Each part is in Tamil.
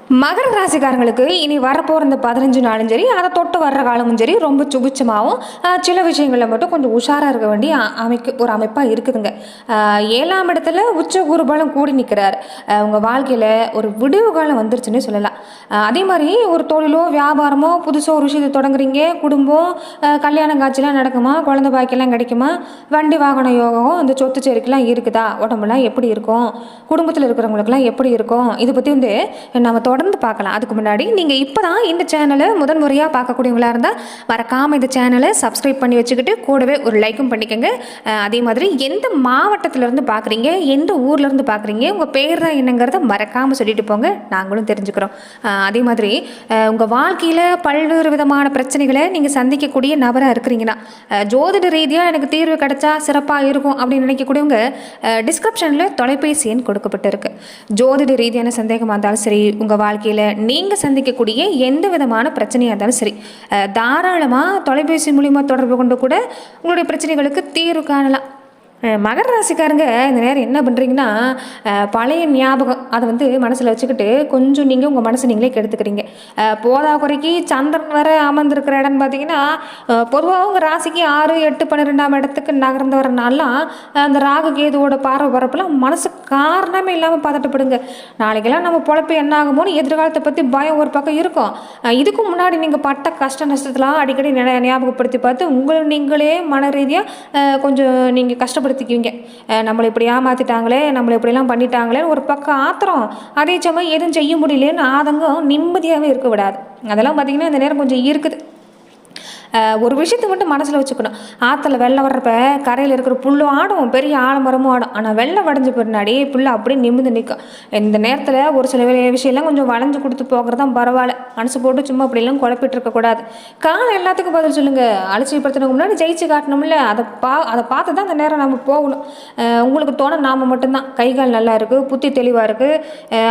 மகர ராசிக்காரங்களுக்கு இனி வரப்போகிற இந்த 15 நாளும் சரி, அதை தொட்டு வர்ற காலமும் சரி, ரொம்ப சுபிச்சமாகவும் சில விஷயங்களில் மட்டும் கொஞ்சம் உஷாராக இருக்க வேண்டிய ஒரு அமைப்பாக இருக்குதுங்க. 7ஆம் இடத்துல உச்ச குருபலம் கூடி நிற்கிறார். உங்கள் வாழ்க்கையில் ஒரு விடிவு காலம் வந்துருச்சுன்னு சொல்லலாம். அதே மாதிரி ஒரு தொழிலோ வியாபாரமோ புதுசாக ஒரு விஷயத்தை தொடங்குறீங்க, குடும்பம் கல்யாண காட்சிலாம் நடக்குமா, குழந்தை பாக்கியெல்லாம் கிடைக்குமா, வண்டி வாகன யோகம், இந்த சொத்து சேர்க்கைலாம் இருக்குதா, உடம்புலாம் எப்படி இருக்கும், குடும்பத்தில் இருக்கிறவங்களுக்குலாம் எப்படி இருக்கும், இதை பற்றி வந்து நம்ம தொடர்ந்து பார்க்கலாம். அதுக்கு முன்னாடி நீங்கள் இப்போ தான் இந்த சேனலை முதன் முறையாக பார்க்கக்கூடியவங்களாக இருந்தால் மறக்காமல் இந்த சேனலை சப்ஸ்கிரைப் பண்ணி வச்சுக்கிட்டு கூடவே ஒரு லைக்கும் பண்ணிக்கோங்க. அதே மாதிரி எந்த மாவட்டத்திலேருந்து பார்க்குறீங்க, எந்த ஊர்லேருந்து பார்க்குறீங்க, உங்கள் பேர் தான் என்னங்கிறத மறக்காமல் சொல்லிட்டு போங்க, நாங்களும் தெரிஞ்சுக்கிறோம். அதே மாதிரி உங்கள் வாழ்க்கையில் பல்வேறு விதமான பிரச்சனைகளை நீங்கள் சந்திக்கக்கூடிய நபராக இருக்கிறீங்கன்னா, ஜோதிட ரீதியாக எனக்கு தீர்வு கிடைச்சா சிறப்பாக இருக்கும் அப்படின்னு நினைக்கக்கூடியவங்க டிஸ்கிரிப்ஷனில் தொலைபேசி எண் கொடுக்கப்பட்டிருக்கு. ஜோதிட ரீதியான சந்தேகமாக இருந்தாலும் சரி, உங்கள் வாழ்க்கையில் நீங்கள் சந்திக்கக்கூடிய எந்த விதமான பிரச்சனையாக இருந்தாலும் சரி, தாராளமாக தொலைபேசி மூலிமா தொடர்பு கொண்டு கூட உங்களுடைய பிரச்சனைகளுக்கு தீர்வு காணலாம். மகர ராசிக்காரங்க இந்த நேரம் என்ன பண்ணுறீங்கன்னா, பழைய ஞாபகம் அதை வந்து மனசில் வச்சுக்கிட்டு கொஞ்சம் நீங்கள் உங்கள் மனசை நீங்களே கெடுத்துக்கிறீங்க. போதா குறைக்கு சந்திரன் வர அமர்ந்திருக்கிற இடம்னு பார்த்தீங்கன்னா, பொதுவாக உங்கள் ராசிக்கு 6, 8, 12ஆம் இடத்துக்கு நகர்ந்து வர நாள்லாம் அந்த ராகு கேதுவோட பார்வை பரப்பெல்லாம் மனசு காரணமே இல்லாமல் பதட்டப்படுங்க. நாளைக்கெல்லாம் நம்ம பொழப்பு என்ன ஆகுமோன்னு எதிர்காலத்தை பற்றி பயம் ஒரு பக்கம் இருக்கும். இதுக்கு முன்னாடி நீங்கள் பட்ட கஷ்ட நஷ்டத்தெலாம் அடிக்கடி ஞாபகப்படுத்தி பார்த்து உங்களை நீங்களே மன ரீதியாக கொஞ்சம் நீங்கள் கஷ்டப்படுத்திக்குவீங்க. நம்மளை இப்படி ஏமாற்றிட்டாங்களே, நம்மளை இப்படிலாம் பண்ணிட்டாங்களே ஒரு பக்கம் ஆத்திரம், அதே சமயம் எதுவும் செய்ய முடியலன்னு ஆதங்கம் நிம்மதியாகவே இருக்க விடாது. அதெல்லாம் பார்த்திங்கன்னா இந்த நேரம் கொஞ்சம் இருக்குது. ஒரு விஷயத்தை மட்டும் மனசில் வச்சுக்கணும். ஆற்றுல வெள்ளம் வர்றப்ப கரையில் இருக்கிற புல்லும் ஆடும், பெரிய ஆலமரமும் ஆடும். ஆனால் வெள்ளம் வடைஞ்ச பின்னாடி புல் அப்படியே நிமிர்ந்து நிற்கும். இந்த நேரத்தில் ஒரு சில விஷயம்லாம் கொஞ்சம் வளைஞ்சு கொடுத்து போகிறது தான் பரவாயில்ல. மனசு போட்டு சும்மா அப்படிலாம் குழப்பிட்டு இருக்கக்கூடாது. காலம் எல்லாத்துக்கும் பதில் சொல்லுங்கள். அலட்சியப்படுத்தினதுக்கு முன்னாடி ஜெயிச்சு காட்டணும்ல, அதை பார்த்து தான் அந்த நேரம் நம்ம போகணும். உங்களுக்கு தோண நாம் மட்டும்தான் கைகால் நல்லா இருக்குது, புத்தி தெளிவாக இருக்குது,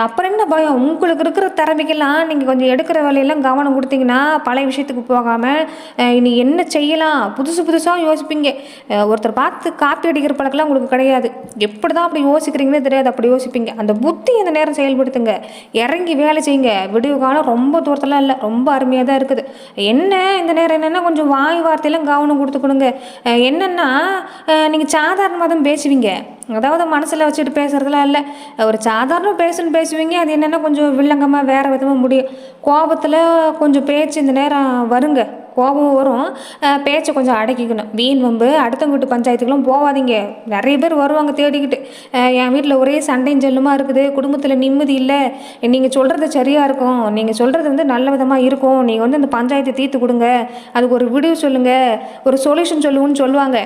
அப்புறம் என்ன பயம். உங்களுக்கு இருக்கிற திறமைக்கெல்லாம் நீங்கள் கொஞ்சம் எடுக்கிற வேலையெல்லாம் கவனம் கொடுத்தீங்கன்னா பழைய விஷயத்துக்கு போகாமல் இனி என்ன செய்யலாம் புதுசாக யோசிப்பீங்க. ஒருத்தர் பார்த்து காப்பி அடிக்கிற பழக்கெல்லாம் உங்களுக்கு கிடையாது. எப்படி தான் அப்படி யோசிக்கிறீங்கன்னே தெரியாது, அப்படி யோசிப்பீங்க. அந்த புத்தி இந்த நேரம் செயல்படுத்துங்க, இறங்கி வேலை செய்யுங்க. விடிவு காலம் ரொம்ப தூரத்தெல்லாம் இல்லை, ரொம்ப அருமையாக தான் இருக்குது. என்ன இந்த நேரம் என்னென்னா கொஞ்சம் வாய் வார்த்தையெல்லாம் கவனம் கொடுத்துக்கணுங்க. என்னென்னா நீங்கள் சாதாரணமாக தான் பேசுவீங்க, அதாவது மனசில் வச்சுட்டு பேசுகிறதுலாம் இல்லை. ஒரு சாதாரண பேசுவீங்க. அது என்னென்னா கொஞ்சம் வில்லங்கமாக வேறு விதமாக முடியும். கோபத்தில் கொஞ்சம் பேச்சு இந்த நேரம் வருங்க, கோபம் வரும். பேச்சை கொஞ்சம் அடக்கிக்கணும். வீண் வம்பு அடுத்தவங்க வீட்டு பஞ்சாயத்துக்கெல்லாம் போகாதீங்க. நிறைய பேர் வருவாங்க தேடிக்கிட்டு, என் வீட்டில் ஒரே சண்டையும் செல்லுமா இருக்குது, குடும்பத்தில் நிம்மதி இல்லை, நீங்கள் சொல்கிறது சரியாக இருக்கும், நீங்கள் சொல்கிறது வந்து நல்ல விதமாக இருக்கும், நீங்கள் வந்து அந்த பஞ்சாயத்தை தீர்த்து கொடுங்க, அதுக்கு ஒரு விடிவு சொல்லுங்கள், ஒரு சொல்யூஷன் சொல்லுவோன்னு சொல்லுவாங்க.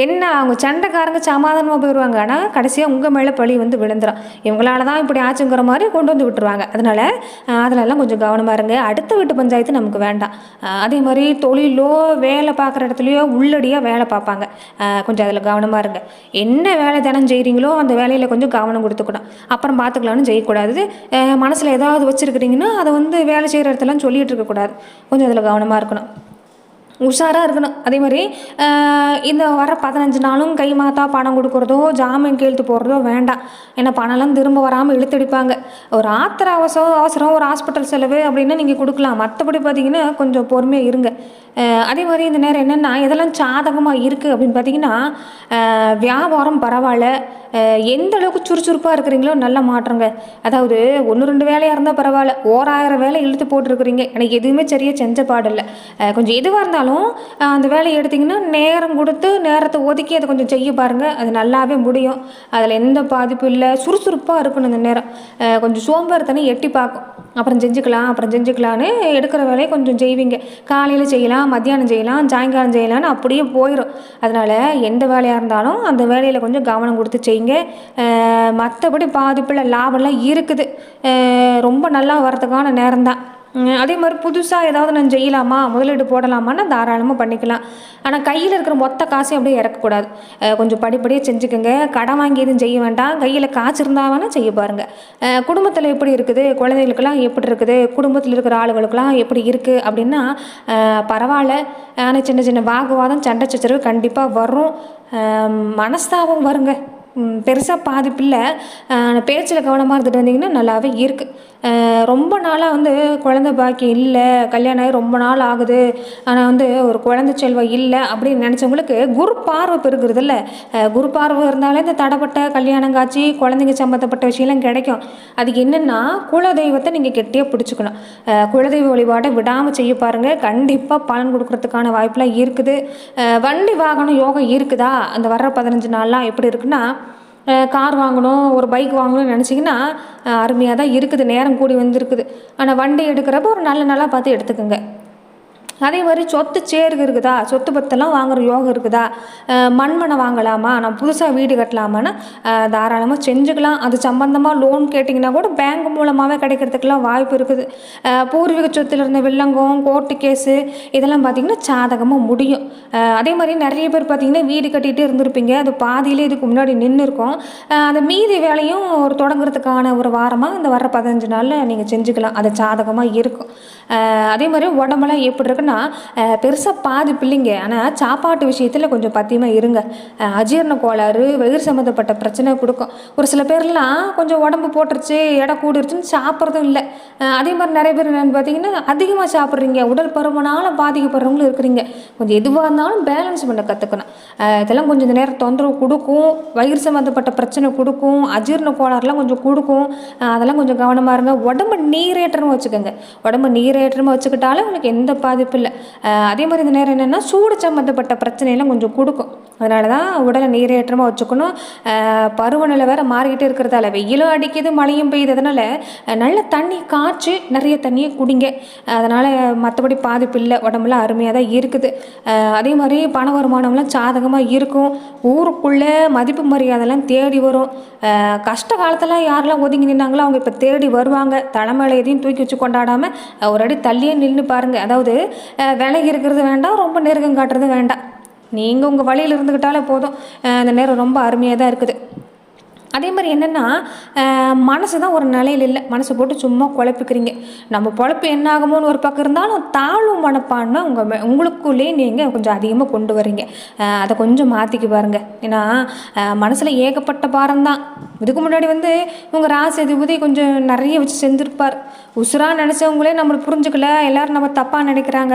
என்ன அவங்க சண்டைக்காரங்க சமாதானமாக போயிடுவாங்க. ஆனால் கடைசியாக உங்கள் மேலே பழி வந்து விழுந்துடும். இவங்களால தான் இப்படி ஆச்சுங்கிற மாதிரி கொண்டு வந்து விட்டுருவாங்க. அதனால் அதிலெல்லாம் கொஞ்சம் கவனமாக இருங்க. அடுத்த வீட்டு பஞ்சாயத்து நமக்கு வேண்டாம். அதே மாதிரி தொழிலோ வேலை பார்க்குற இடத்துலையோ உள்ளடியாக வேலை பார்ப்பாங்க, கொஞ்சம் அதில் கவனமாக இருங்க. என்ன வேலை தினம் செய்கிறீங்களோ அந்த வேலையில் கொஞ்சம் கவனம் கொடுத்துக்கணும். அப்புறம் பார்த்துக்கலான்னு செய்யக்கூடாது. மனசில் ஏதாவது வச்சுருக்கிறீங்கன்னா அதை வந்து வேலை செய்கிற இடத்துலாம் சொல்லிகிட்டு இருக்கக்கூடாது. கொஞ்சம் அதில் கவனமாக இருக்கணும், உஷாராக இருக்கணும். அதே மாதிரி இந்த வர 15 நாளும் கை மாத்தா பணம் கொடுக்குறதோ ஜாமீன் கையெழுத்து போடுறதோ வேண்டாம். ஏன்னா பணம்லாம் திரும்ப வராமல் இழுத்தடிப்பாங்க. ஒரு அவசரம் ஒரு ஹாஸ்பிட்டல் செலவு அப்படின்னா நீங்கள் கொடுக்கலாம். மற்றபடி பார்த்தீங்கன்னா கொஞ்சம் பொறுமையாக இருங்க. அதே மாதிரி இந்த நேரம் என்னென்னா இதெல்லாம் சாதகமாக இருக்குது அப்படின்னு பார்த்தீங்கன்னா, வியாபாரம் பரவாயில்ல, எந்த அளவுக்கு சுறுசுறுப்பாக இருக்கிறீங்களோ நல்ல மாற்றங்க. அதாவது 1-2 வேலையாக இருந்தால் பரவாயில்ல, 1000 வேலை இழுத்து போட்டிருக்கிறீங்க, எனக்கு எதுவுமே சரியாக செஞ்ச பாடில்லை. கொஞ்சம் எதுவாக இருந்தாலும் அந்த வேலையை எடுத்திங்கன்னா நேரம் கொடுத்து நேரத்தை ஒதுக்கி அதை கொஞ்சம் செய்ய பாருங்கள், அது நல்லாவே முடியும். அதில் எந்த பாதிப்பும் இல்லை. சுறுசுறுப்பாக இருக்கணும் இந்த நேரம். கொஞ்சம் சோம்பேறித்தனம் எட்டி பார்க்கும். அப்புறம் செஞ்சுக்கலான்னு எடுக்கிற வேலையை கொஞ்சம் செய்வீங்க. காலையில் செய்யலாம், மத்தியானம் செய்யலாம், சாயங்காலம் செய்யலான்னு அப்படியே போயிடும். அதனால் எந்த வேலையாக இருந்தாலும் அந்த வேலையில் கொஞ்சம் கவனம் கொடுத்து செய்யுங்க. மற்றபடி பாதிப்பில் லாபம்லாம் இருக்குது, ரொம்ப நல்லா வரதுக்கான நேரம்தான். அதே மாதிரி புதுசாக ஏதாவது நான் செய்யலாமா, முதலீடு போடலாமான்னு தாராளமாக பண்ணிக்கலாம். ஆனால் கையில் இருக்கிற மொத்த காசையும் அப்படியே இறக்கக்கூடாது. கொஞ்சம் படிப்படியாக செஞ்சுக்கோங்க. கடன் வாங்கி எதுவும் செய்ய வேண்டாம். கையில் காசு இருந்தால் செய்ய பாருங்கள். குடும்பத்தில் எப்படி இருக்குது, குழந்தைகளுக்கெல்லாம் எப்படி இருக்குது, குடும்பத்தில் இருக்கிற ஆளுகளுக்கெல்லாம் எப்படி இருக்குது அப்படின்னா பரவாயில்ல. ஆனால் சின்ன சின்ன வாக்குவாதம் சண்டை சச்சரவு கண்டிப்பாக வரும், மனஸ்தாபம் வருங்க. பெருசாக பாதிப்பில்லை. பேச்சில் கவனமாக இருந்துட்டு வந்தீங்கன்னா நல்லாவே இருக்குது. ரொம்ப நாளாக வந்து குழந்தை பாக்கியம் இல்லை, கல்யாணம் ஆகி ரொம்ப நாள் ஆகுது, ஆனால் வந்து ஒரு குழந்தை செல்வம் இல்லை அப்படின்னு நினச்சவங்களுக்கு குரு பார்வை பெருகுறதில்ல. குரு பார்வை இருந்தாலே இந்த தடைப்பட்ட கல்யாணம் காட்சி குழந்தைங்க சம்மந்தப்பட்ட விஷயம்லாம் கிடைக்கும். அதுக்கு என்னென்னா குலதெய்வத்தை நீங்கள் கெட்டியாக பிடிச்சிக்கணும். குலதெய்வ வழிபாட்டை விடாமல் செய்ய பாருங்கள், கண்டிப்பாக பலன் கொடுக்கறதுக்கான வாய்ப்பெலாம் இருக்குது. வண்டி வாகனம் யோகம் இருக்குதா? அந்த வர்ற 15 நாள்லாம் எப்படி இருக்குன்னா, கார் வாங்கணும், ஒரு பைக் வாங்கணும்னு நினச்சிங்கன்னா அருமையாக தான் இருக்குது, நேரம் கூடி வந்திருக்குது. ஆனால் வண்டி எடுக்கிறப்ப ஒரு நல்ல நாளாக பார்த்து எடுத்துக்கோங்க. அதே மாதிரி சொத்து சேர்கு இருக்குதா, சொத்து பத்தெல்லாம் வாங்குற யோகம் இருக்குதா, மண்மனை வாங்கலாமா, நான் புதுசாக வீடு கட்டலாமான்னா தாராளமாக செஞ்சுக்கலாம். அது சம்பந்தமாக லோன் கேட்டிங்கன்னா கூட பேங்க் மூலமாகவே கிடைக்கிறதுக்கெல்லாம் வாய்ப்பு இருக்குது. பூர்வீக சொத்தில் இருந்த வில்லங்கம், கோர்ட்டு கேஸு இதெல்லாம் பார்த்திங்கன்னா சாதகமாக முடியும். அதே மாதிரி நிறைய பேர் பார்த்திங்கன்னா வீடு கட்டிகிட்டே இருந்திருப்பீங்க, அது பாதியிலே இதுக்கு முன்னாடி நின்று இருக்கும். அந்த மீதி வேலையும் ஒரு தொடங்குறதுக்கான ஒரு வாரமாக இந்த வர 15 நாளில் நீங்கள் செஞ்சுக்கலாம், அது சாதகமாக இருக்கும். அதே மாதிரி உடம்பெல்லாம் எப்படி இருக்குன்னா பெருசாக பாதி பிள்ளைங்க, ஆனால் சாப்பாட்டு விஷயத்தில் கொஞ்சம் பத்தியமாக இருங்க. அஜீரண கோளாறு, வயிறு சம்மந்தப்பட்ட பிரச்சனை கொடுக்கும். ஒரு சில பேர்லாம் கொஞ்சம் உடம்பு போட்டுருச்சு, எடை கூடிருச்சுன்னு சாப்பிட்றதும் இல்லை. அதே மாதிரி நிறைய பேர் என்னென்னு பார்த்தீங்கன்னா அதிகமாக சாப்பிட்றீங்க, உடல் பருமனால் பாதிக்கப்படுறவங்களும் இருக்கிறீங்க. கொஞ்சம் எதுவாக இருந்தாலும் பேலன்ஸ் பண்ண கற்றுக்கணும். இதெல்லாம் கொஞ்சம் இந்த நேரம் தொந்தரவு கொடுக்கும், வயிறு சம்மந்தப்பட்ட பிரச்சனை கொடுக்கும், அஜீரண கோளாறுலாம் கொஞ்சம் கொடுக்கும். அதெல்லாம் கொஞ்சம் கவனமாக இருங்க. உடம்பு நீரேற்றமாக வச்சுக்கோங்க. உடம்பு நீரேற்றமாக வச்சுக்கிட்டாலும் உங்களுக்கு எந்த பாதிப்பு இல்லை. அதே மாதிரி இந்த நேரம் என்னென்னா சூடு சம்மந்தப்பட்ட பிரச்சனையெல்லாம் கொஞ்சம் கொடுக்கும். அதனால தான் உடலை நீரேற்றமாக வச்சுக்கணும். பருவநிலை வேறு மாறிக்கிட்டே இருக்கிறதால வெயிலும் அடிக்குது, மழையும் பெய்யுது. அதனால் நல்ல தண்ணி காய்ச்சி நிறைய தண்ணியை குடிங்க. அதனால் மற்றபடி பாதிப்பு இல்லை, உடம்புலாம் அருமையாக தான் இருக்குது. அதே மாதிரி பண வருமானம்லாம் சாதகமாக இருக்கும். ஊருக்குள்ளே மதிப்பு மரியாதைலாம் தேடி வரும். கஷ்ட காலத்தில் யாரெல்லாம் ஒதுங்கி நின்னாங்களோ அவங்க இப்போ தேடி வருவாங்க. தலைமையில் எதையும் தூக்கி வச்சு கொண்டாடாமல் ஒரு அடி தள்ளியே நின்று பாருங்கள். அதாவது விலகி இருக்கிறது வேண்டாம், ரொம்ப நெருக்கம் காட்டுறது வேண்டாம். நீங்கள் உங்கள் வழியில் இருந்துக்கிட்டாலே போதும். அந்த நேரம் ரொம்ப அருமையாக தான் இருக்குது. அதே மாதிரி என்னென்னா மனசு தான் ஒரு நிலையில் இல்லை, மனசை போட்டு சும்மா குழப்பிக்கிறீங்க. நம்ம பொழப்பு என்ன ஆகுமோன்னு ஒரு பக்கம் இருந்தாலும் தாழ்வு மனப்பான்மை உங்களுக்குள்ளேயே நீங்கள் கொஞ்சம் அதிகமாக கொண்டு வரீங்க. அதை கொஞ்சம் மாற்றிக்க பாருங்கள். ஏன்னா மனசில் ஏகப்பட்ட பாரம் தான். இதுக்கு முன்னாடி வந்து உங்கள் ராசி அதிபதி கொஞ்சம் நிறைய வச்சு செஞ்சுருப்பார். உசுராக நினச்சவங்களே நம்மளை புரிஞ்சுக்கல, எல்லோரும் நம்ம தப்பாக நினைக்கிறாங்க,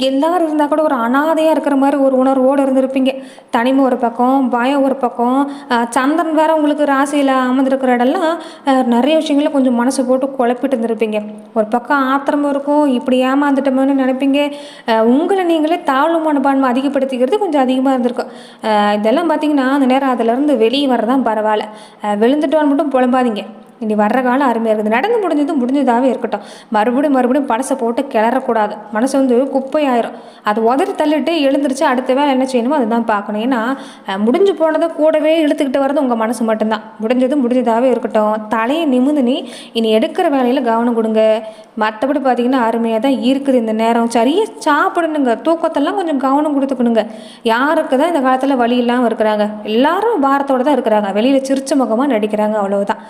எல்லோரும் இருந்தால் கூட ஒரு அனாதையாக இருக்கிற மாதிரி ஒரு உணர்வோடு இருந்திருப்பீங்க. தனிமை ஒரு பக்கம், பயம் ஒரு பக்கம், சந்திரன் வேறு உங்களுக்கு ராசியில் அமர்ந்திருக்கிற இடம்லாம் நிறைய விஷயங்கள கொஞ்சம் மனசை போட்டு குழப்பிட்டு இருந்திருப்பீங்க. ஒரு பக்கம் ஆத்திரமும் இருக்கும், இப்படி ஏமாந்துட்டோம்னு நினைப்பீங்க. உங்களை நீங்களே தாழ்வு மனப்பான்மை அதிகப்படுத்திக்கிறது கொஞ்சம் அதிகமாக இருந்திருக்கும். இதெல்லாம் பார்த்திங்கன்னா அந்த நேரம் அதிலேருந்து வெளியே வரதான் பரவாயில்ல. விழுந்துட்டோன்னு மட்டும் புலம்பாதீங்க. இனி வர்ற காலம் அருமையாக இருக்குது. நடந்து முடிஞ்சதாகவே இருக்கட்டும். மறுபடியும் பழசை போட்டு கிளறக்கூடாது. மனசு வந்து குப்பையாயிரும். அது உதறி தள்ளிட்டு எழுந்திரிச்சு அடுத்த வேலை என்ன செய்யணுமோ அதுதான் பார்க்கணும். ஏன்னா முடிஞ்சு போனதை கூடவே இழுத்துக்கிட்டு வர்றது உங்கள் மனசு மட்டும்தான். முடிஞ்சதாகவே இருக்கட்டும். தலையை நிமிந்து இனி எடுக்கிற வேலையில் கவனம் கொடுங்க. மற்றபடி பார்த்திங்கன்னா அருமையாக தான் இருக்குது இந்த நேரம். சரியாக சாப்பிடணுங்க, தூக்கத்தெல்லாம் கொஞ்சம் கவனம் கொடுத்துக்கணுங்க. யாருக்கு தான் இந்த காலத்தில் வழி இல்லாமல் இருக்கிறாங்க? எல்லாரும் பாரத்தோடு தான் இருக்கிறாங்க. வெளியில் சிரிச்ச முகமாக நடிக்கிறாங்க, அவ்வளவுதான்.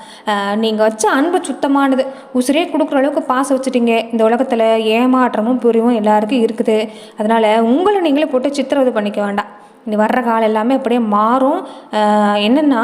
நீங்கள் வச்ச அன்பு சுத்தமானது. உசுரே கொடுக்குற அளவுக்கு பாசம் வச்சுட்டீங்க. இந்த உலகத்தில் ஏமாற்றமும் புரியும் எல்லாருக்கும் இருக்குது. அதனால் உங்களை நீங்களே போட்டு சித்திரவதை பண்ணிக்க வேண்டாம். இனி வர்ற காலம் எல்லாமே அப்படியே மாறும். என்னென்னா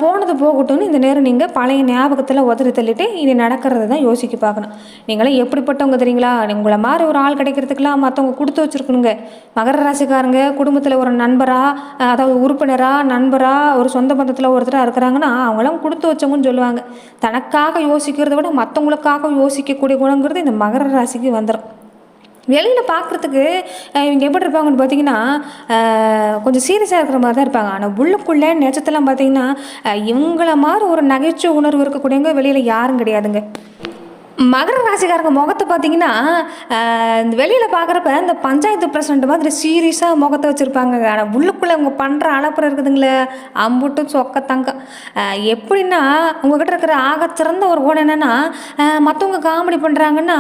போனது போகட்டும்னு இந்த நேரம் நீங்கள் பழைய ஞாபகத்தில் உதறி தள்ளிட்டு இனி நடக்கிறத தான் யோசிக்க பார்க்கணும். நீங்களாம் எப்படிப்பட்டவங்க தெரியுங்களா? உங்களை மாதிரி ஒரு ஆள் கிடைக்கிறதுக்கெலாம் மற்றவங்க கொடுத்து வச்சுருக்கணுங்க. மகர ராசிக்காரங்க குடும்பத்தில் ஒரு நண்பராக, அதாவது உறுப்பினராக, நண்பராக, ஒரு சொந்த பந்தத்தில் ஒருத்தராக இருக்கிறாங்கன்னா அவங்களாம் கொடுத்து வச்சவங்கன்னு சொல்லுவாங்க. தனக்காக யோசிக்கிறத விட மற்றவங்களுக்காக யோசிக்கக்கூடிய குணங்கிறது இந்த மகர ராசிக்கு வந்துடும். வெளியில் பார்க்குறதுக்கு இவங்க எப்படி இருப்பாங்கன்னு பார்த்தீங்கன்னா கொஞ்சம் சீரியஸாக இருக்கிற மாதிரி தான் இருப்பாங்க. ஆனால் உள்ளுக்குள்ளே நிஜத்தெல்லாம் பார்த்தீங்கன்னா இவங்கள மாதிரி ஒரு நகைச்சுவை உணர்வு இருக்கக்கூடியவங்க வெளியில் யாரும் கிடையாதுங்க. மகர ராசிக்காரங்க முகத்தை பார்த்தீங்கன்னா இந்த வெளியில் பார்க்குறப்ப இந்த பஞ்சாயத்து பிரசிடண்ட் மாதிரி சீரியஸாக முகத்தை வச்சுருப்பாங்க. ஆனால் உள்ளுக்குள்ளே அவங்க பண்ணுற அலப்புறம் இருக்குதுங்களே, அம்புட்டும் சொக்க தங்கம். எப்படின்னா உங்கள்கிட்ட இருக்கிற ஆகச்சிறந்த ஒரு குணம் என்னென்னா மற்றவங்க காமெடி பண்ணுறாங்கன்னா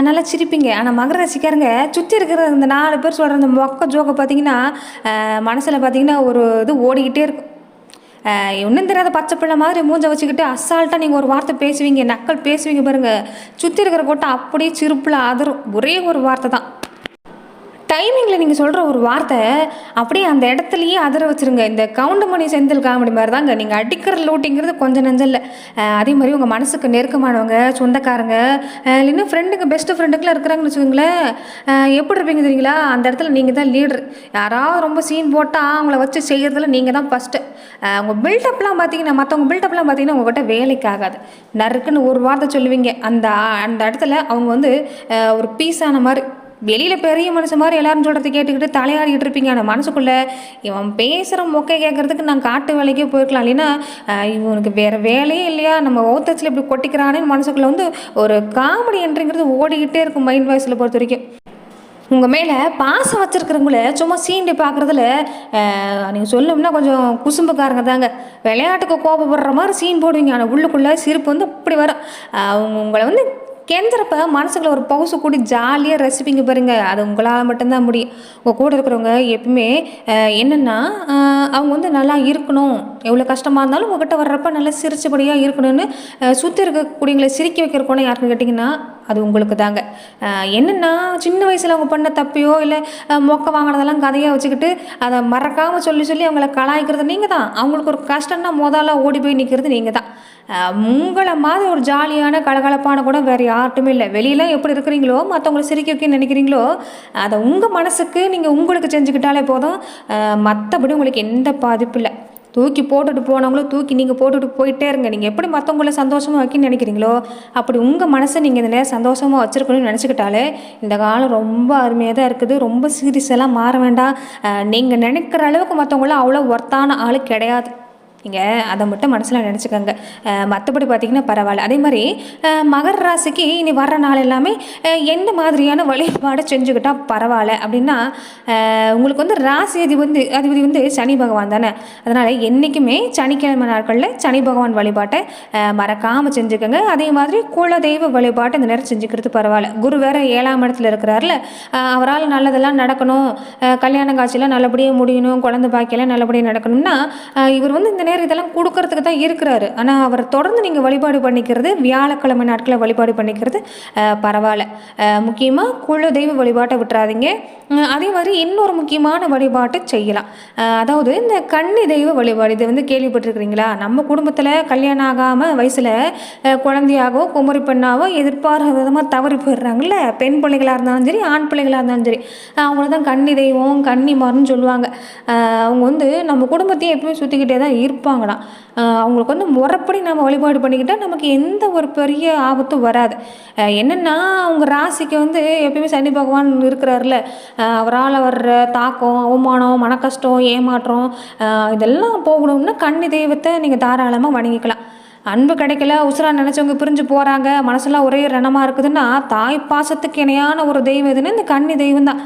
நல்லா சிரிப்பீங்க. ஆனால் மகர ராசிக்காரங்க சுற்றி இருக்கிற இந்த 4 பேர் சொல்கிற இந்த மொக்க ஜோக்கை பார்த்தீங்கன்னா மனசில் பார்த்தீங்கன்னா ஒரு இது ஓடிக்கிட்டே இருக்கும். ஒன்றும் தெரியாத பச்சை பிள்ளை மாதிரி மூஞ்சை வச்சுக்கிட்டு அசால்ட்டாக நீங்கள் ஒரு வார்த்தை பேசுவீங்க, நக்கல் பேசுவீங்க பாருங்கள். சுற்றி இருக்கிற கோட்டை அப்படியே சிரிப்பில் அதிரும். ஒரே ஒரு வார்த்தை தான். டைமிங்கில் நீங்கள் சொல்கிற ஒரு வார்த்தை அப்படியே அந்த இடத்துலையே அதிர வச்சுருங்க. இந்த கவுண்டமணி செந்தில் காமெடி மாதிரி தாங்க. நீங்கள் அடிக்கிற லூட்டிங்கிறது கொஞ்சம் நஞ்சம் இல்லை. அதே மாதிரி உங்கள் மனசுக்கு நெருக்கமானவங்க, சொந்தக்காரங்க, இல்லைன்னா ஃப்ரெண்டுங்க, பெஸ்ட்டு ஃப்ரெண்டுக்கெலாம் இருக்கிறாங்கன்னு வச்சுக்கோங்களேன், எப்படி இருப்பீங்க தெரியுங்களா? அந்த இடத்துல நீங்கள் தான் லீடர். யாராவது ரொம்ப சீன் போட்டால் அவங்கள வச்சு செய்கிறதுல நீங்கள் தான் ஃபஸ்ட்டு. உங்கள் பில்டப்லாம் பார்த்தீங்கன்னா, மற்றவங்க பில்டப்லாம் பார்த்தீங்கன்னா உங்கள்கிட்ட வேலைக்கு ஆகாது. நறுக்குன்னு ஒரு வார்த்தை சொல்லுவீங்க, அந்த அந்த இடத்துல அவங்க வந்து ஒரு பீஸான மாதிரி வெளியில் பெரிய மனுஷன் மாதிரி எல்லாரும் சொல்கிறது கேட்டுக்கிட்டு தலையாடிக்கிட்டு இருப்பீங்க. ஆனால் மனசுக்குள்ளே இவன் பேசுகிற மொக்கை கேட்குறதுக்கு நான் காட்டு வேலைக்கே போயிருக்கலாம், இல்லைன்னா இவனுக்கு வேறு வேலையே இல்லையா, நம்ம ஓத்தத்தில் இப்படி கொட்டிக்கிறானேன்னு மனசுக்குள்ளே வந்து ஒரு காமெடி என்ட்ரிங்கிறது ஓடிக்கிட்டே இருக்கும் மைண்ட் வாய்ஸில் பொறுத்த வரைக்கும். உங்கள் மேலே பாசம் வச்சுருக்கிறவங்கள சும்மா சீண்டி பார்க்குறதுல நீங்கள் சொல்லணும்னா கொஞ்சம் குசும்புக்காரங்க தாங்க. விளையாட்டுக்கு கோபப்படுற மாதிரி சீன் போடுவீங்க, ஆனால் உள்ளுக்குள்ளே சிரிப்பு வந்து அப்படி வரும். உங்களை வந்து கெஞ்சுறப்ப மனசுக்குள்ள ஒரு பவுசு கூடி ஜாலியாக ரசிப்பீங்க பாருங்க, அது உங்களால் மட்டும்தான் முடியும். உங்கள் கூட இருக்கிறவங்க எப்பவுமே என்னென்னா அவங்க வந்து நல்லா இருக்கணும், எவ்வளோ கஷ்டமாக இருந்தாலும் உங்கள்கிட்ட வர்றப்ப நல்லா சிரிச்சபடியாக இருக்கணும்னு சுற்றி இருக்கக்கூடியவங்களை சிரிக்க வைக்கிற கோணம் யாருன்னு கேட்டிங்கன்னா அது உங்களுக்கு தாங்க. என்னென்னா சின்ன வயசில் அவங்க பண்ண தப்பையோ இல்லை மொக்க வாங்கினதெல்லாம் கதையாக வச்சுக்கிட்டு அதை மறக்காமல் சொல்லி சொல்லி அவங்கள கலாய்க்கிறது நீங்கள் தான். அவங்களுக்கு ஒரு கஷ்டம்னா முதல்ல ஓடி போய் நிற்கிறது நீங்கள் தான். உங்களை மாதிரி ஒரு ஜாலியான கலகலப்பான கூட வேறு யார்ட்டுமே இல்லை. வெளியெலாம் எப்படி இருக்கிறீங்களோ, மற்றவங்களை சிரிக்க வைக்க நினைக்கிறீங்களோ, அதை உங்கள் மனசுக்கு நீங்கள் உங்களுக்கு செஞ்சுக்கிட்டாலே போதும். மற்றபடி உங்களுக்கு எந்த பாதிப்பு இல்லை. தூக்கி போட்டுட்டு போனவங்களும் தூக்கி நீங்கள் போட்டுட்டு போயிட்டே இருங்க. நீங்கள் எப்படி மற்றவங்கள சந்தோஷமாக வைக்கணும்னு நினைக்கிறீங்களோ அப்படி உங்கள் மனசை நீங்கள் இந்த நேரம் சந்தோஷமாக வச்சுருக்கணும்னு நினச்சிக்கிட்டாலே இந்த காலம் ரொம்ப அருமையாக தான் இருக்குது. ரொம்ப சீரியஸெல்லாம் மாற வேண்டாம். நீங்கள் நினைக்கிற அளவுக்கு மற்றவங்களாம் அவ்வளோ ஒர்த்தான ஆள் கிடையாது. நீங்கள் அதை மட்டும் மனசில் நினச்சிக்கோங்க. மற்றபடி பார்த்திங்கன்னா பரவாயில்ல. அதே மாதிரி மகர ராசிக்கு இனி வர்ற நாள் எல்லாமே எந்த மாதிரியான வழிபாடை செஞ்சுக்கிட்டால் பரவாயில்ல அப்படின்னா, உங்களுக்கு வந்து ராசி அதிபதி வந்து சனி பகவான் தானே. அதனால் என்றைக்குமே சனிக்கிழமை நாட்களில் சனி பகவான் வழிபாட்டை மறக்காமல் செஞ்சுக்கோங்க. அதே மாதிரி குலதெய்வ வழிபாட்டை இந்த நேரம் செஞ்சுக்கிறது பரவாயில்ல. குரு வேறு 7ஆம் இடத்துல இருக்கிறார்ல, அவரால் நல்லதெல்லாம் நடக்கணும், கல்யாண காட்சியெல்லாம் நல்லபடியாக முடியணும், குழந்தை பாக்கியெல்லாம் நல்லபடியாக நடக்கணும்னா இவர் வந்து இந்த இதெல்லாம் கொடுக்கறதுக்கு தான் இருக்கிறாரு. ஆனால் அவரை தொடர்ந்து நீங்கள் வழிபாடு பண்ணிக்கிறது, வியாழக்கிழமை நாட்களை வழிபாடு பண்ணிக்கிறது பரவாயில்ல. முக்கியமாக குல தெய்வ வழிபாட்டை விட்டுறாதீங்க. அதே மாதிரி இன்னொரு முக்கியமான வழிபாட்டை செய்யலாம். அதாவது இந்த கன்னி தெய்வ வழிபாடு, இதை வந்து கேள்விப்பட்டிருக்கிறீங்களா? நம்ம குடும்பத்தில் கல்யாணம் ஆகாமல் வயசில் குழந்தையாகவோ குமரி பெண்ணாவோ எதிர்பாராத விதமாக தவறி போயிடுறாங்கல்ல, பெண் பிள்ளைகளாக இருந்தாலும் சரி ஆண் பிள்ளைகளாக இருந்தாலும் சரி, அவங்கள தான் கன்னி தெய்வம் கன்னிமார்னு சொல்லுவாங்க. அவங்க வந்து நம்ம குடும்பத்தையும் எப்பவுமே சுற்றிக்கிட்டே தான் இருப்பாங்களாம். அவங்களுக்கு வந்து முறைப்படி நம்ம வழிபாடு பண்ணிக்கிட்டால் நமக்கு எந்த ஒரு பெரிய ஆபத்தும் வராது. என்னென்னா அவங்க ராசிக்கு வந்து எப்பயுமே சனி பகவான் இருக்கிறார்ல, அவரால் வர்ற தாக்கம், அவமானம், மனக்கஷ்டம், ஏமாற்றம் இதெல்லாம் போகணும்னா கன்னி தெய்வத்தை நீங்கள் தாராளமாக வணங்கிக்கலாம். அன்பு கிடைக்கல, உசுரா நினச்சவங்க பிரிஞ்சு போகிறாங்க, மனசெல்லாம் ஒரே ரணமாக இருக்குதுன்னா தாய் பாசத்துக்கு இணையான ஒரு தெய்வம் எதுன்னு இந்த கன்னி தெய்வம் தான்.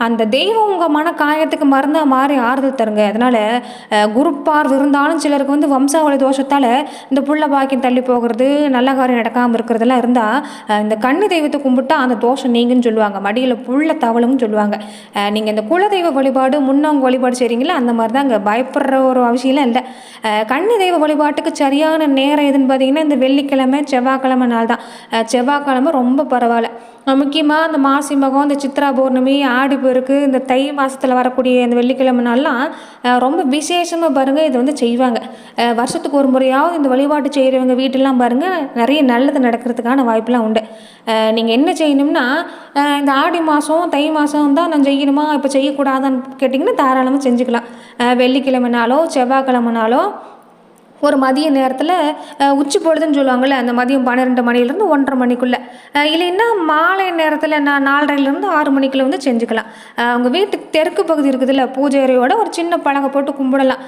அந்த தெய்வம் உங்கள் மன காயத்துக்கு மருந்தாக மாறி ஆறுதல் தருங்க. அதனால் குருப்பார்வை இருந்தாலும் சிலருக்கு வந்து வம்சாவளி தோஷத்தால் இந்த புள்ள பாக்கியம் தள்ளி போகிறது, நல்ல காரியம் நடக்காமல் இருக்கிறதெல்லாம் இருந்தால் இந்த கன்னி தெய்வத்தை கும்பிட்டா அந்த தோஷம் நீங்கன்னு சொல்லுவாங்க. மடியில் புள்ள தவளும்னு சொல்லுவாங்க. நீங்கள் இந்த குலதெய்வ வழிபாடு முன்னவங்க வழிபாடு செய்கிறீங்களா, அந்த மாதிரி தான் அங்கே பயப்படுற ஒரு அவசியம்லாம் இல்லை. கன்னி தெய்வ வழிபாட்டுக்கு சரியான நேரம் எதுன்னு பார்த்தீங்கன்னா இந்த வெள்ளிக்கிழமை செவ்வாய்க்கிழமை நாள் தான். செவ்வாய்க்கிழமை ரொம்ப பரவாயில்ல. முக்கியமாக இந்த மாசி மகம், இந்த சித்ரா பௌர்ணமி, ஆடி பெருக்கு, இந்த தை மாதத்தில் வரக்கூடிய இந்த வெள்ளிக்கிழமை நாள்லாம் ரொம்ப விசேஷமாக பாருங்கள் இதை வந்து செய்வாங்க. வருஷத்துக்கு ஒரு முறையாவது இந்த வழிபாட்டு செய்கிறவங்க வீட்டெல்லாம் பாருங்கள் நிறைய நல்லது நடக்கிறதுக்கான வாய்ப்பெலாம் உண்டு. நீங்கள் என்ன செய்யணும்னா, இந்த ஆடி மாதம் தை மாதம் தான் நான் செய்யணுமா இப்போ செய்யக்கூடாதான்னு கேட்டிங்கன்னா தாராளமாக செஞ்சுக்கலாம். வெள்ளிக்கிழமைனாலோ செவ்வாய்க்கிழமைனாலோ ஒரு மதிய நேரத்தில் உச்சி பொழுதுன்னு சொல்லுவாங்கள்ல, அந்த மதியம் 12 மணிலேருந்து 1:30 மணிக்குள்ளே, இல்லைன்னா மாலை நேரத்தில் 4:30லேருந்து 6 மணிக்குள்ளே வந்து செஞ்சுக்கலாம். உங்கள் வீட்டுக்கு தெற்கு பகுதி இருக்குதுல்ல, பூஜை அறையோட ஒரு சின்ன பலகை போட்டு கும்பிடலாம்.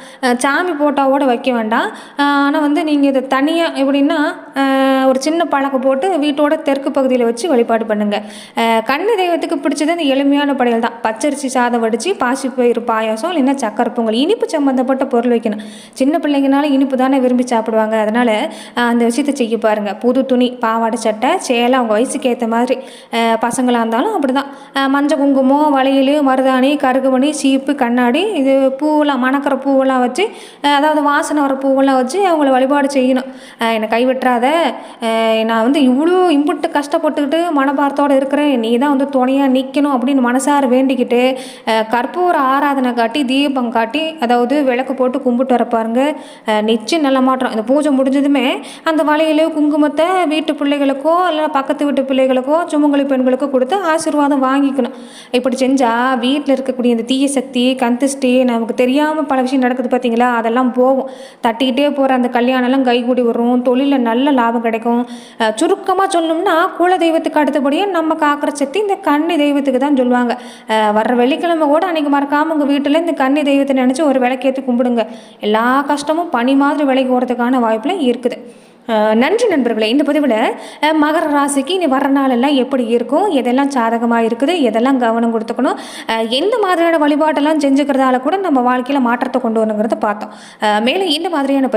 சாமி போட்டாவோடு வைக்க வேண்டாம். ஆனால் வந்து நீங்கள் இதை தனியாக எப்படின்னா ஒரு சின்ன பலகை போட்டு வீட்டோட தெற்கு பகுதியில் வச்சு வழிபாடு பண்ணுங்கள். கன்னி தெய்வத்துக்கு பிடிச்சது அந்த எளிமையான படையல் தான். பச்சரிசி சாதம் வடித்து பாசிப்பயிறு பாயாசம், இல்லைன்னா சக்கரை பொங்கல், இனிப்பு சம்மந்தப்பட்ட பொருள் வைக்கணும். சின்ன பிள்ளைங்கனால இனிப்பு தானே விரும்பி சாப்பிடுவாங்க. அதனால் அந்த விஷயத்த செய்ய பாருங்கள். புது துணி, பாவாடை சட்டை, சேலை அவங்க வயசுக்கு ஏற்ற மாதிரி. பசங்களாக இருந்தாலும் அப்படி தான். மஞ்சள் குங்குமம், வளையல், மருதாணி, கருகுமணி, சீப்பு, கண்ணாடி, இது பூவெல்லாம் மணக்கிற பூவெல்லாம் வச்சு, அதாவது வாசனை வர பூவெல்லாம் வச்சு அவங்கள வழிபாடு செய்யணும். என்னை கைவிட்டுறாத, நான் வந்து இவ்வளோ இம்புட்டு கஷ்டப்பட்டுக்கிட்டு மனபாரத்தோடு இருக்கிறேன், நீ தான் வந்து துணையாக நிற்கணும் அப்படின்னு மனசார வேண்டிக்கிட்டு கற்பூர ஆராதனை காட்டி, தீபம் காட்டி, அதாவது விளக்கு போட்டு கும்பிட்டு வர பாருங்க. நிச்சயம் நல்ல மாற்றம். இந்த பூஜை முடிஞ்சதுமே அந்த வளையல், குங்குமத்தை வீட்டு பிள்ளைகளுக்கோ இல்லை பக்கத்து வீட்டு பிள்ளைகளுக்கோ சுமங்கலி பெண்களுக்கோ கொடுத்து ஆசீர்வாதம் வாங்கிக்கணும். இப்படி செஞ்சால் வீட்டில் இருக்கக்கூடிய இந்த தீய சக்தி, கந்திஷ்டி, நமக்கு தெரியாமல் பல விஷயம் நடக்குது பார்த்தீங்களா, அதெல்லாம் போகும். தட்டிக்கிட்டே போகிற அந்த கல்யாணம்லாம் கைகூடி வரும். தொழிலில் நல்ல லாபம் கிடைக்கும். சுருக்கமாக சொல்லணும்னா குல தெய்வத்துக்கு அடுத்தபடியே நம்ம காக்கிற சக்தி இந்த கன்னி தெய்வத்துக்கு தான் சொல்லுவாங்க. வர்ற வெள்ளிக்கிழமை கூட அன்றைக்கி மறக்காமல் உங்கள் வீட்டில் இந்த கன்னி தெய்வத்தை நினச்சி ஒரு விளக்கேற்றி கும்பிடுங்க. எல்லா கஷ்டமும் பனி மாதிரி விலகி போகிறதுக்கான வாய்ப்புலாம் இருக்குது. நன்றி நண்பர்களே. இந்த பதிவில் மகர ராசிக்கு இனி வர்ற நாளெல்லாம் எப்படி இருக்கும், எதெல்லாம் சாதகமாக இருக்குது, எதெல்லாம் கவனம் கொடுத்துக்கணும், எந்த மாதிரியான வழிபாட்டெல்லாம் செஞ்சுக்கிறதால கூட நம்ம வாழ்க்கையில் மாற்றத்தை கொண்டு வரணுங்கிறத பார்த்தோம். மேலும் இந்த மாதிரியான